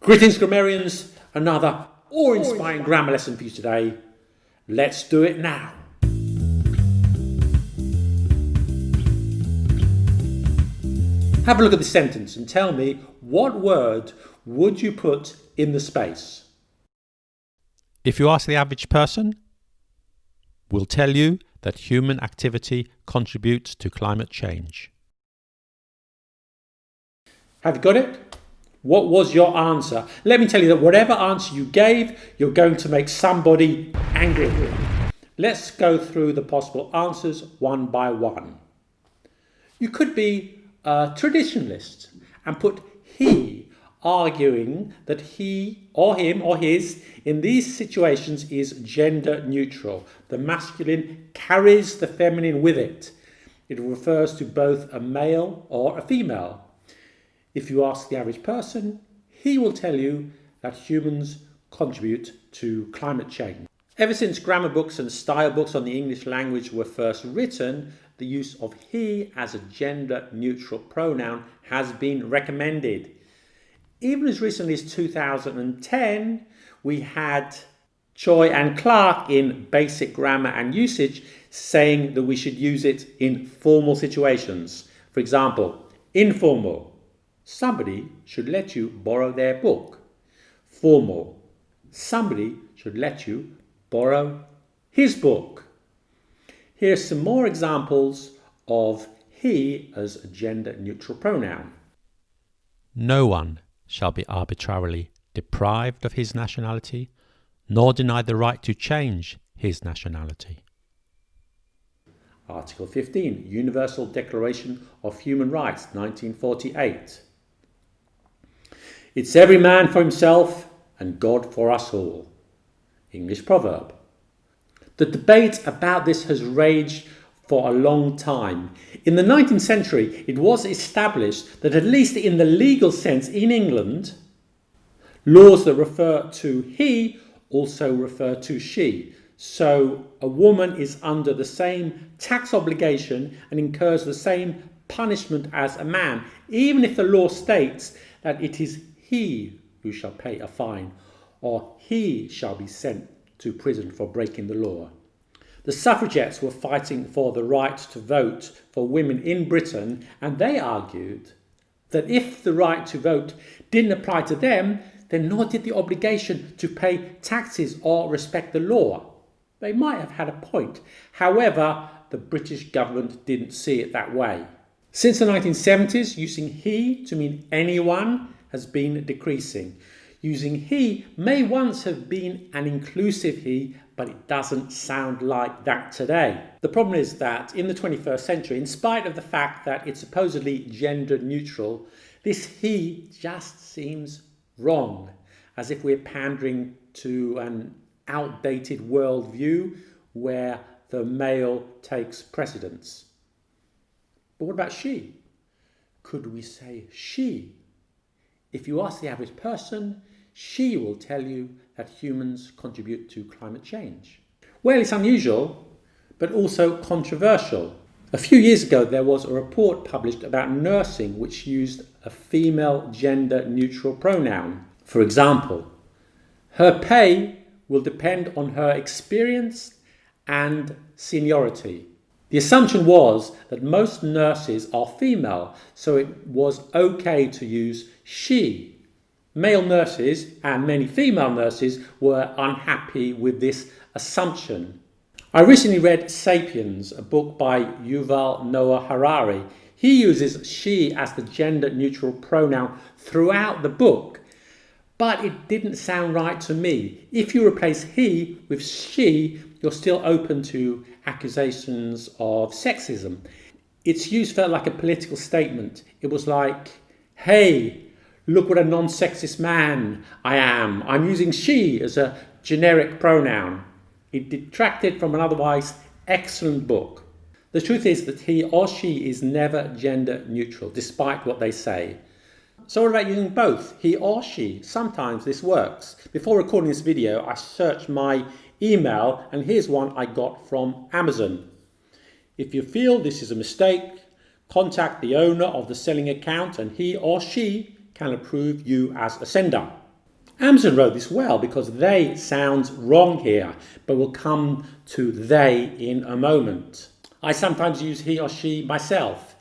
Greetings, grammarians. Another awe-inspiring grammar lesson for you today. Let's do it now. Have a look at this sentence and tell me, what word would you put in the space? If you ask the average person, we'll tell you that human activity contributes to climate change. Have you got it? What was your answer? Let me tell you that whatever answer you gave, you're going to make somebody angry. Let's go through the possible answers one by one. You could be a traditionalist and put he, arguing that he or him or his in these situations is gender neutral. The masculine carries the feminine with it. It refers to both a male or a female. If you ask the average person, he will tell you that humans contribute to climate change. Ever since grammar books and style books on the English language were first written, the use of he as a gender-neutral pronoun has been recommended. Even as recently as 2010, we had Choi and Clark in Basic Grammar and Usage saying that we should use it in formal situations. For example, informal. Somebody should let you borrow their book. Formal. Somebody should let you borrow his book. Here are some more examples of he as a gender-neutral pronoun. No one shall be arbitrarily deprived of his nationality, nor denied the right to change his nationality. Article 15, Universal Declaration of Human Rights, 1948. It's every man for himself and God for us all. English proverb. The debate about this has raged for a long time. In the 19th century, it was established that, at least in the legal sense in England, laws that refer to he also refer to she. So a woman is under the same tax obligation and incurs the same punishment as a man, even if the law states that it is he who shall pay a fine, or he shall be sent to prison for breaking the law. The suffragettes were fighting for the right to vote for women in Britain, and they argued that if the right to vote didn't apply to them, then nor did the obligation to pay taxes or respect the law. They might have had a point. However, the British government didn't see it that way. Since the 1970s, using he to mean anyone has been decreasing. Using he may once have been an inclusive he, but it doesn't sound like that today. The problem is that in the 21st century, in spite of the fact that it's supposedly gender neutral, this he just seems wrong, as if we're pandering to an outdated worldview where the male takes precedence. But what about she? Could we say she? If you ask the average person, she will tell you that humans contribute to climate change. Well, it's unusual, but also controversial. A few years ago, there was a report published about nursing which used a female gender-neutral pronoun. For example, her pay will depend on her experience and seniority. The assumption was that most nurses are female, so it was okay to use she. Male nurses and many female nurses were unhappy with this assumption. I recently read Sapiens, a book by Yuval Noah Harari. He uses she as the gender-neutral pronoun throughout the book, but it didn't sound right to me. If you replace he with she, you're still open to accusations of sexism. Its use felt like a political statement. It was like, hey, look what a non-sexist man I am. I'm using she as a generic pronoun. It detracted from an otherwise excellent book. The truth is that he or she is never gender neutral, despite what they say. So what about using both, he or she? Sometimes this works. Before recording this video, I searched my email, and here's one I got from Amazon. If you feel this is a mistake, contact the owner of the selling account and he or she can approve you as a sender. Amazon wrote this well because they sounds wrong here, but we'll come to they in a moment. I sometimes use he or she myself.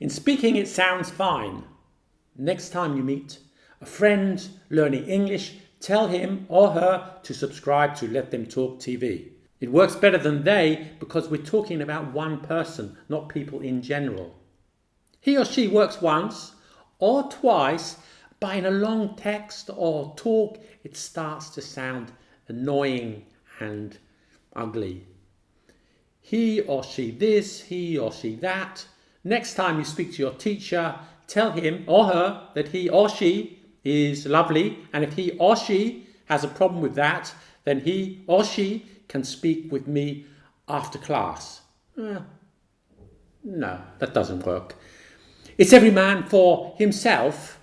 In speaking, it sounds fine. Next time you meet a friend learning English, tell him or her to subscribe to Let Them Talk TV. It works better than they because we're talking about one person, not people in general. He or she works once or twice, but in a long text or talk, it starts to sound annoying and ugly. He or she this, he or she that. Next time you speak to your teacher, tell him or her that he or she is lovely, and if he or she has a problem with that, then he or she can speak with me after class. No, that doesn't work. It's every man for himself.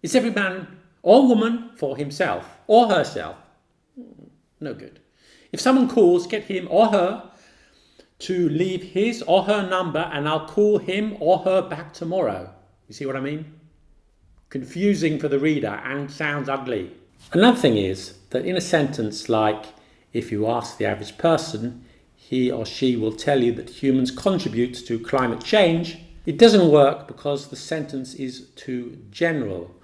It's every man or woman for himself or herself. No good. If someone calls, get him or her to leave his or her number and I'll call him or her back tomorrow. You see what I mean? Confusing for the reader and sounds ugly. Another thing is that in a sentence like, if you ask the average person, he or she will tell you that humans contribute to climate change. It doesn't work because the sentence is too general.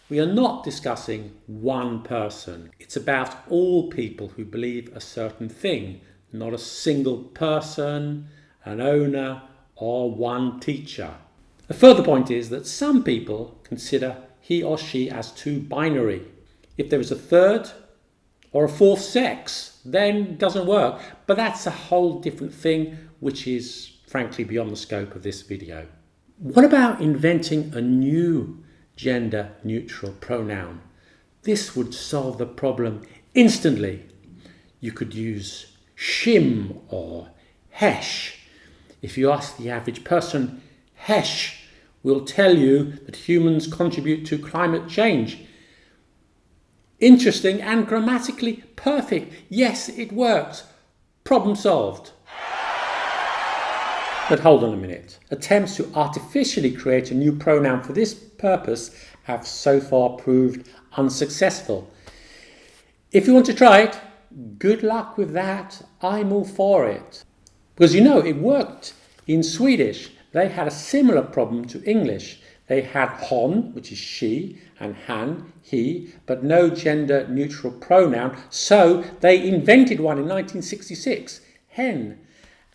We are not discussing one person. It's about all people who believe a certain thing, not a single person, an owner, or one teacher. A further point is that some people consider he or she as too binary. If there is a third or a fourth sex, then it doesn't work. But that's a whole different thing, which is frankly beyond the scope of this video. What about inventing a new gender-neutral pronoun? This would solve the problem instantly. You could use shim or hesh. If you ask the average person, hesh will tell you that humans contribute to climate change. Interesting and grammatically perfect. Yes, it works. Problem solved. But hold on a minute. Attempts to artificially create a new pronoun for this purpose have so far proved unsuccessful. If you want to try it, good luck with that. I'm all for it. Because you know, it worked in Swedish. They had a similar problem to English. They had hon, which is she, and han, he, but no gender-neutral pronoun. So they invented one in 1966, hen.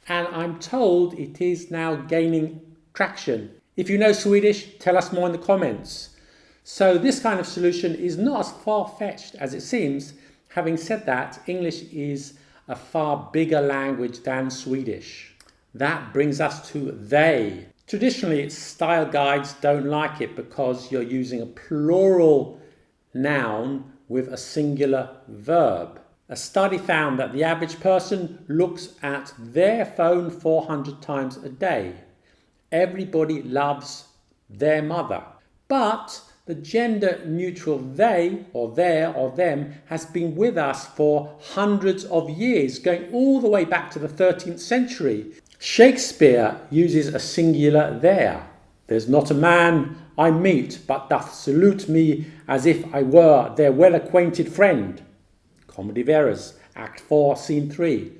And I'm told it is now gaining traction. If you know Swedish, tell us more in the comments. So this kind of solution is not as far-fetched as it seems. Having said that, English is a far bigger language than Swedish. That brings us to they. Traditionally, style guides don't like it because you're using a plural noun with a singular verb. A study found that the average person looks at their phone 400 times a day. Everybody loves their mother. But the gender-neutral they, or their, or them, has been with us for hundreds of years, going all the way back to the 13th century. Shakespeare uses a singular there. There's not a man I meet but doth salute me as if I were their well-acquainted friend. Comedy of Errors, Act 4, Scene 3.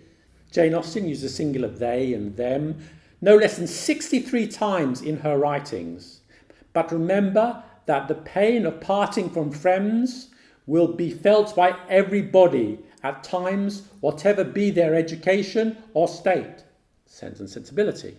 Jane Austen uses a singular they and them no less than 63 times in her writings. But remember that the pain of parting from friends will be felt by everybody at times, whatever be their education or state. Sense and Sensibility.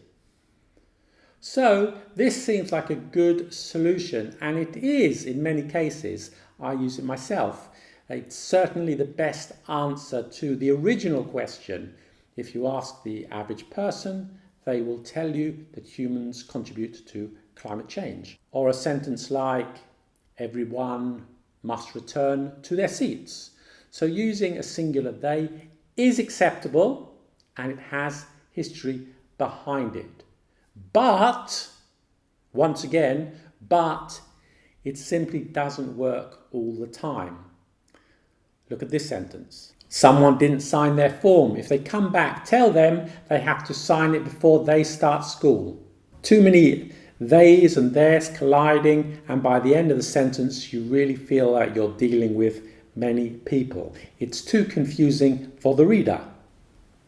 So this seems like a good solution, and it is in many cases. I use it myself. It's certainly the best answer to the original question. If you ask the average person, they will tell you that humans contribute to climate change. Or a sentence like, everyone must return to their seats. So using a singular they is acceptable, and it has history behind it. But, once again, it simply doesn't work all the time. Look at this sentence. Someone didn't sign their form. If they come back, tell them they have to sign it before they start school. Too many theys and theirs colliding, and by the end of the sentence you really feel like you're dealing with many people. It's too confusing for the reader.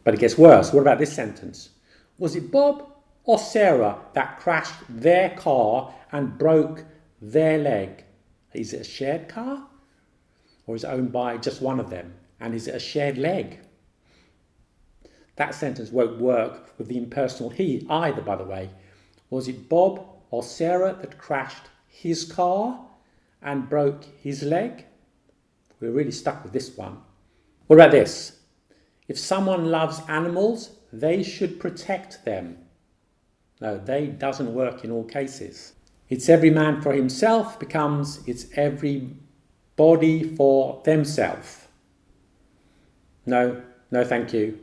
But it gets worse. What about this sentence? Was it Bob or Sarah that crashed their car and broke their leg? Is it a shared car? Or is it owned by just one of them? And is it a shared leg? That sentence won't work with the impersonal he either, by the way. Was it Bob or Sarah that crashed his car and broke his leg? We're really stuck with this one. What about this? If someone loves animals, they should protect them. No, they doesn't work in all cases. It's every man for himself becomes it's everybody for themselves. No, thank you.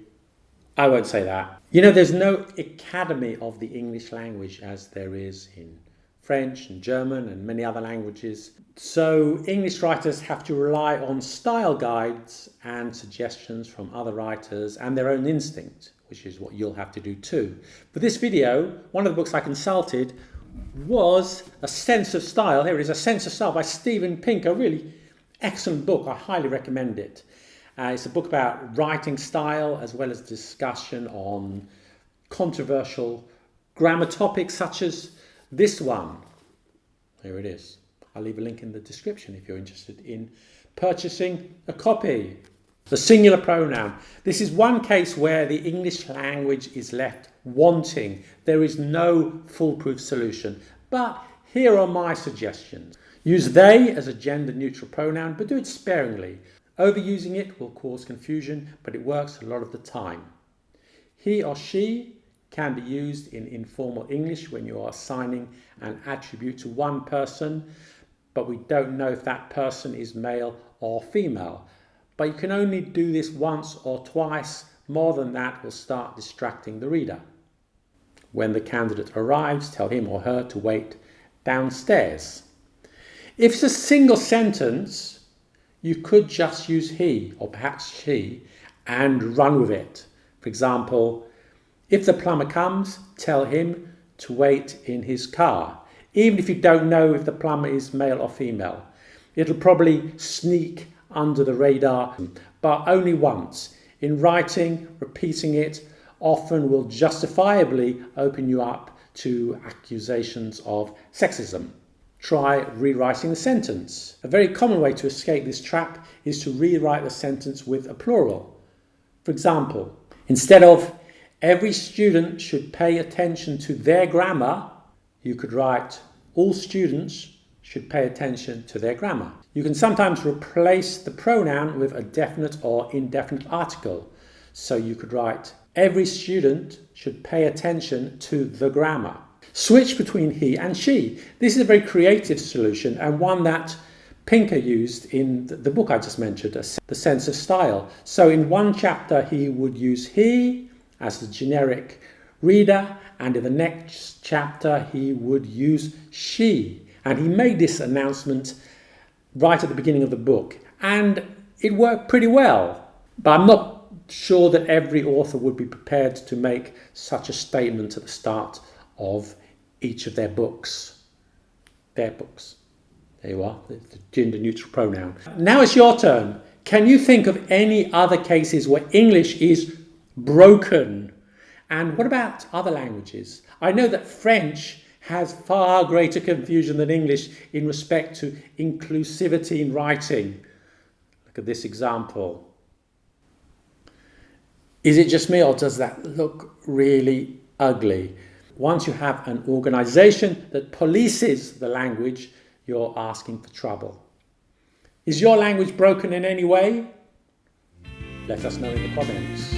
I won't say that. You know, there's no academy of the English language as there is in French and German and many other languages. So English writers have to rely on style guides and suggestions from other writers and their own instinct, which is what you'll have to do too. For this video, one of the books I consulted was A Sense of Style. Here it is, A Sense of Style by Steven Pinker. A really excellent book. I highly recommend it. It's a book about writing style as well as discussion on controversial grammar topics such as this one. Here it is. I'll leave a link in the description if you're interested in purchasing a copy. The singular pronoun. This is one case where the English language is left wanting. There is no foolproof solution. But here are my suggestions. Use they as a gender-neutral pronoun, but do it sparingly. Overusing it will cause confusion, but it works a lot of the time. He or she can be used in informal English when you are assigning an attribute to one person, but we don't know if that person is male or female. But you can only do this once or twice. More than that will start distracting the reader. When the candidate arrives, tell him or her to wait downstairs. If it's a single sentence, you could just use he or perhaps she and run with it. For example, if the plumber comes, tell him to wait in his car. Even if you don't know if the plumber is male or female. It'll probably sneak under the radar, but only once. In writing, repeating it often will justifiably open you up to accusations of sexism. Try rewriting the sentence. A very common way to escape this trap is to rewrite the sentence with a plural. For example, instead of every student should pay attention to their grammar, you could write all students should pay attention to their grammar. You can sometimes replace the pronoun with a definite or indefinite article. So you could write every student should pay attention to the grammar. Switch between he and she. This is a very creative solution and one that Pinker used in the book I just mentioned, The Sense of Style. So in one chapter he would use he as the generic reader, and in the next chapter he would use she. And he made this announcement right at the beginning of the book, and it worked pretty well. But I'm not sure that every author would be prepared to make such a statement at the start of each of their books. There you are, the gender-neutral pronoun. Now it's your turn. Can you think of any other cases where English is broken? And what about other languages? I know that French has far greater confusion than English in respect to inclusivity in writing. Look at this example. Is it just me, or does that look really ugly? Once you have an organisation that polices the language, you're asking for trouble. Is your language broken in any way? Let us know in the comments.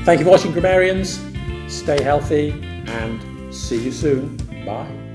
Thank you for watching, grammarians. Stay healthy and see you soon. Bye.